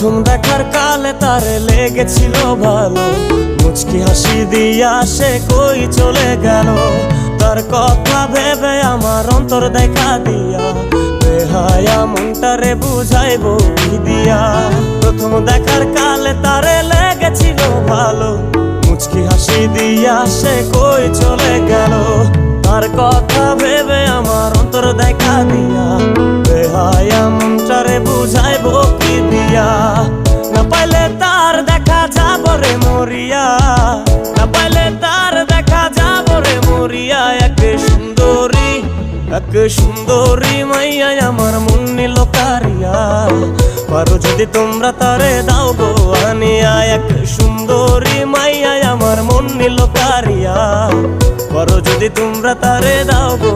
প্রথম দেখার কালে তারে লেগেছিল ভালো, মুচকি হাসি দিয়া সে কই চলে গেল। তার কথা ভেবে আমার অন্তর দেখা দিয়া, বেহায়া মনটারে বুঝাইবো কি দিয়া। প্রথম দেখার কালে তারে লেগেছিল ভালো, মুচকি হাসি দিয়া সে কই চলে গেল। তার কথা ভেবে আমার অন্তর দেখা দিয়া, বেহায়া মনটারে বুঝাইবো কি দিয়া। না পাইলে তার দেখা যাব রে মরিয়া, না পাইলে তার দেখা যাব রে মরিয়া। এক সুন্দরী মাইয়া আমার মন নিল কারিয়া, পারো যদি তোমরা তারে দাও গো আনিয়া। এক সুন্দরী মাইয়া আমার মন নিল কারিয়া, পারো যদি তোমরা তারে দাও গো